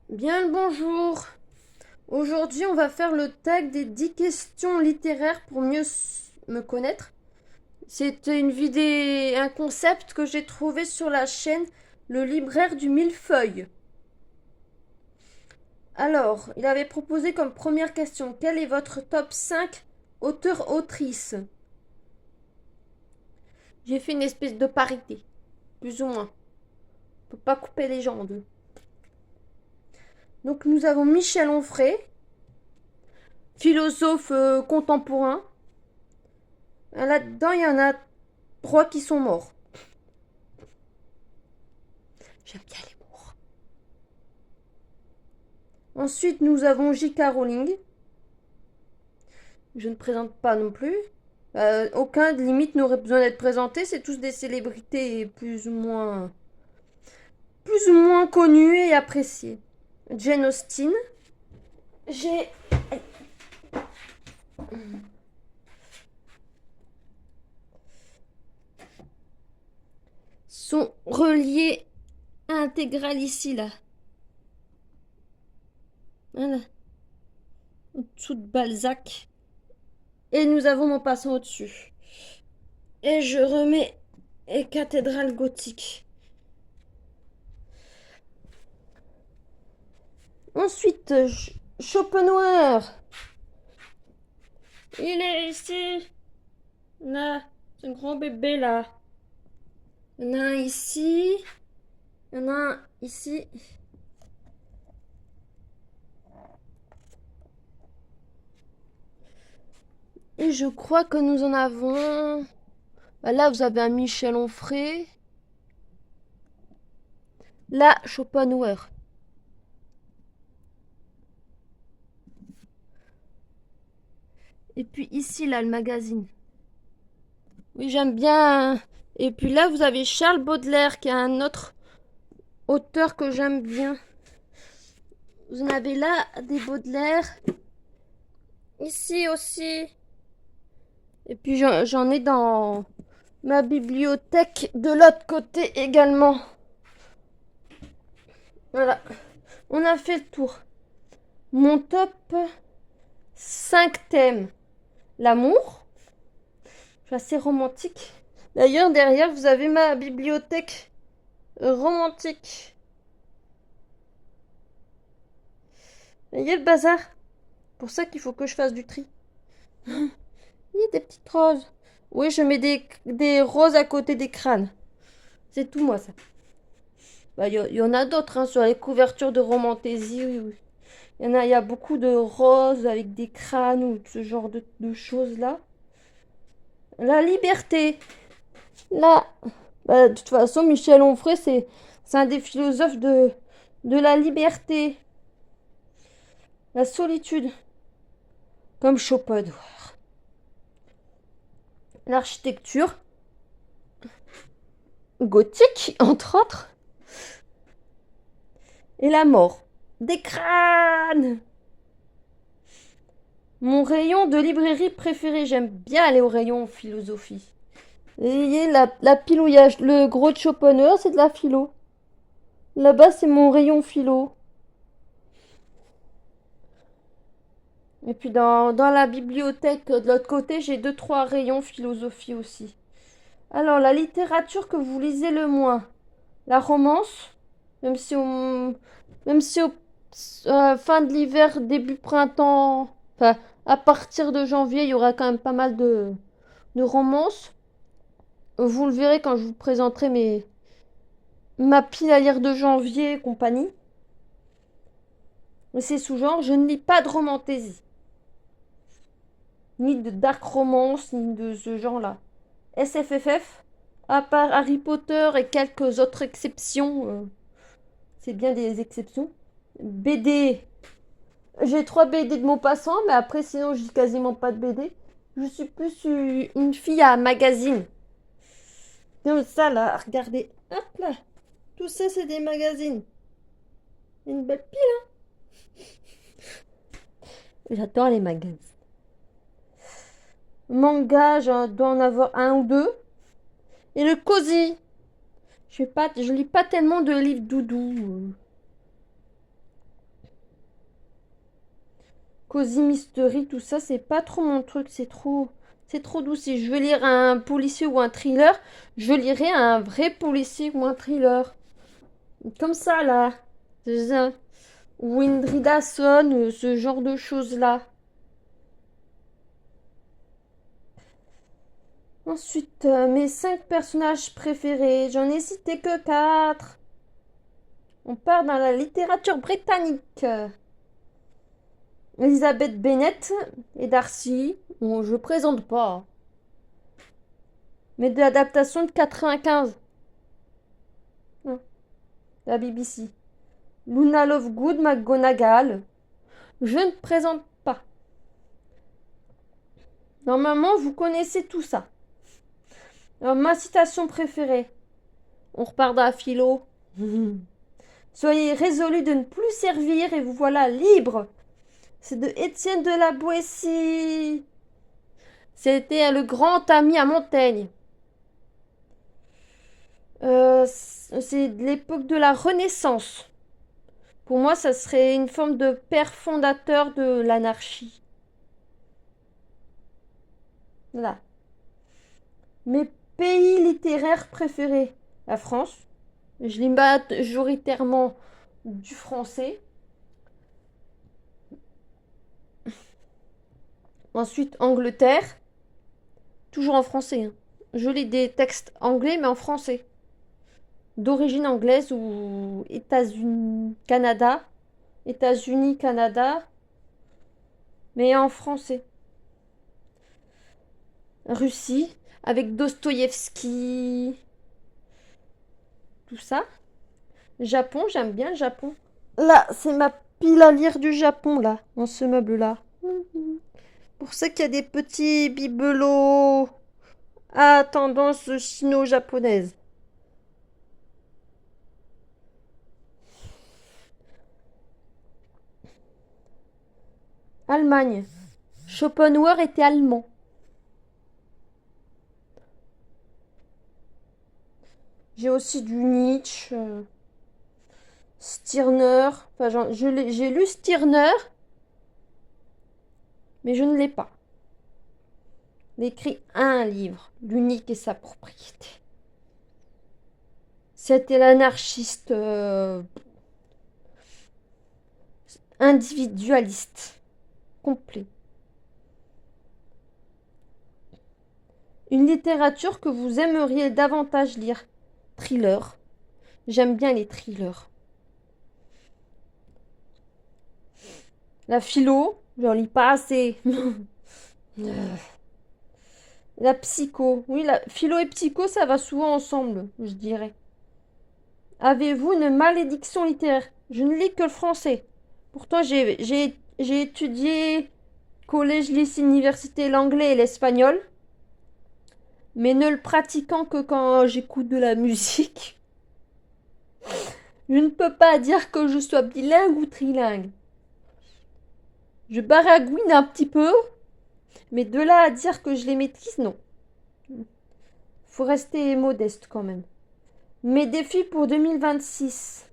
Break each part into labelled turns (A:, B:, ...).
A: Bien le bonjour. Aujourd'hui, on va faire le tag des 10 questions littéraires pour mieux me connaître. C'est une vidéo, un concept que j'ai trouvé sur la chaîne Le Libraire du Millefeuille. Alors, il avait proposé comme première question, quel est votre top 5 auteurs-autrices? J'ai fait une espèce de parité, plus ou moins. On peut pas couper les gens en deux. Donc nous avons Michel Onfray, philosophe contemporain. Là-dedans, il y en a 3 qui sont morts. J'aime bien les morts. Ensuite, nous avons J.K. Rowling. Je ne présente pas non plus. Aucun limite n'aurait besoin d'être présenté. C'est tous des célébrités plus ou moins connues et appréciées. Jane Austen. J'ai sont reliés intégral ici là. Voilà. Au-dessous de Balzac. Et nous avons mon passant au-dessus. Et je remets les cathédrales gothiques. Ensuite, Schopenhauer. Il est ici. Là, c'est un grand bébé là. Il y en a un ici. Il y en a un ici. Et je crois que nous en avons. Là, vous avez un Michel Onfray. Là, Schopenhauer. Et puis ici, là, le magazine. Oui, j'aime bien. Et puis là, vous avez Charles Baudelaire, qui est un autre auteur que j'aime bien. Vous en avez là des Baudelaire. Ici aussi. Et puis j'en ai dans ma bibliothèque de l'autre côté également. Voilà. On a fait le tour. Mon top 5 thèmes. L'amour. Je suis assez romantique. D'ailleurs, derrière, vous avez ma bibliothèque romantique. Il y a le bazar. Pour ça qu'il faut que je fasse du tri. Il y a des petites roses. Oui, je mets des roses à côté des crânes. C'est tout, moi, ça. Bah, y en a d'autres, hein, sur les couvertures de Romantaisie. Oui, oui. Il y a beaucoup de roses avec des crânes ou ce genre de choses-là. La liberté. Là, bah, de toute façon, Michel Onfray, c'est un des philosophes de la liberté. La solitude. Comme Schopenhauer. L'architecture. Gothique, entre autres. Et la mort. Des crânes. Mon rayon de librairie préféré. J'aime bien aller au rayon philosophie. Et la pilouillage. Le gros de Schopenhauer, c'est de la philo. Là-bas, c'est mon rayon philo. Et puis dans la bibliothèque de l'autre côté, j'ai 2-3 rayons philosophie aussi. Alors, la littérature que vous lisez le moins. La romance, même si au fin de l'hiver, début printemps, enfin, à partir de janvier, il y aura quand même pas mal de romances. Vous le verrez quand je vous présenterai ma pile à lire de janvier et compagnie. Mais c'est sous-genre, je ne lis pas de romantaisie. Ni de dark romance, ni de ce genre-là. SFFF, à part Harry Potter et quelques autres exceptions, c'est bien des exceptions. BD, j'ai 3 BD de Maupassant, mais après sinon je lis quasiment pas de BD. Je suis plus une fille à magazine. Comme ça là, regardez, hop là, tout ça c'est des magazines. Une belle pile, hein. J'adore les magazines. Manga, je dois en avoir un ou deux. Et le cosy. Je lis pas tellement de livres doudou. Cozy Mystery, tout ça, c'est pas trop mon truc, c'est trop doux. Si je veux lire un policier ou un thriller, je lirai un vrai policier ou un thriller. Comme ça, là. Ou Indrid Dawson, ce genre de choses-là. Ensuite, mes 5 personnages préférés. J'en ai cité que 4. On part dans la littérature britannique. Elizabeth Bennet et Darcy. Bon, je présente pas. Mais de l'adaptation de 95. Hein, la BBC. Luna Lovegood, McGonagall. Je ne présente pas. Normalement, vous connaissez tout ça. Alors, ma citation préférée. On repart dans la philo. Soyez résolus de ne plus servir et vous voilà libre. C'est de Étienne de la Boétie. C'était le grand ami à Montaigne. C'est de l'époque de la Renaissance. Pour moi, ça serait une forme de père fondateur de l'anarchie. Voilà. Mes pays littéraires préférés. La France. Je lis majoritairement du français. Ensuite, Angleterre. Toujours en français. Hein. Je lis des textes anglais, mais en français. D'origine anglaise ou États-Unis, Canada. États-Unis, Canada. Mais en français. Russie. Avec Dostoïevski. Tout ça. Japon, j'aime bien le Japon. Là, c'est ma pile à lire du Japon, là, dans ce meuble-là. Pour ça qu'il y a des petits bibelots à tendance sino-japonaise. Allemagne. Schopenhauer était allemand. J'ai aussi du Nietzsche, Stirner. Enfin, j'ai lu Stirner, mais je ne l'ai pas. Il a écrit un livre, L'unique et sa propriété. C'était l'anarchiste individualiste complet. Une littérature que vous aimeriez davantage lire. Thriller. J'aime bien les thrillers. La philo, j'en lis pas assez. La psycho. Oui, la philo et psycho, ça va souvent ensemble, je dirais. Avez-vous une malédiction littéraire? Je ne lis que le français. Pourtant, j'ai étudié collège, lycée, université, l'anglais et l'espagnol. Mais ne le pratiquant que quand j'écoute de la musique. Je ne peux pas dire que je sois bilingue ou trilingue. Je baragouine un petit peu, mais de là à dire que je les maîtrise, non. Faut rester modeste quand même. Mes défis pour 2026.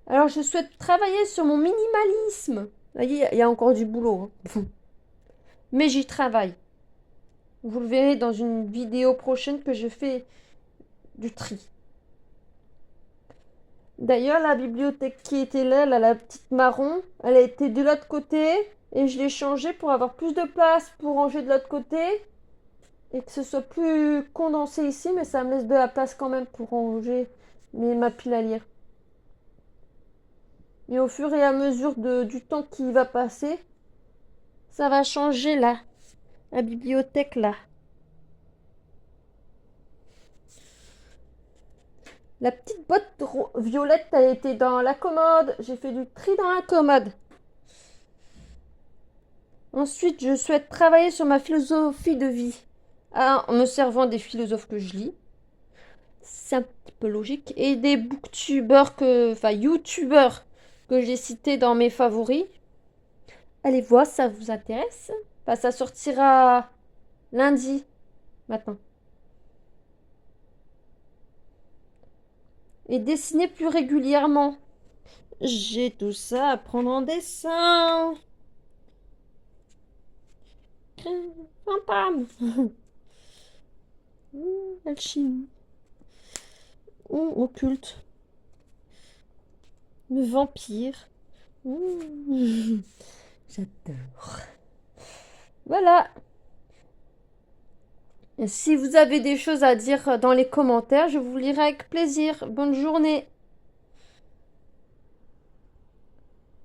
A: Alors, je souhaite travailler sur mon minimalisme. Il y a encore du boulot. Hein. Mais j'y travaille. Vous le verrez dans une vidéo prochaine que je fais du tri. D'ailleurs, la bibliothèque qui était là, la petite marron, elle a été de l'autre côté et je l'ai changée pour avoir plus de place pour ranger de l'autre côté et que ce soit plus condensé ici, mais ça me laisse de la place quand même pour ranger ma pile à lire. Et au fur et à mesure du temps qui va passer, ça va changer là, la bibliothèque là. La petite boîte violette a été dans la commode. J'ai fait du tri dans la commode. Ensuite, je souhaite travailler sur ma philosophie de vie. En me servant des philosophes que je lis. C'est un petit peu logique. Et des booktubers youtubeurs que j'ai cités dans mes favoris. Allez voir, ça vous intéresse? Enfin, ça sortira lundi matin. Et dessiner plus régulièrement. J'ai tout ça à prendre en dessin. Fantôme. Alchimie. Occulte. Le vampire. J'adore. Voilà. Et si vous avez des choses à dire dans les commentaires, je vous lirai avec plaisir. Bonne journée.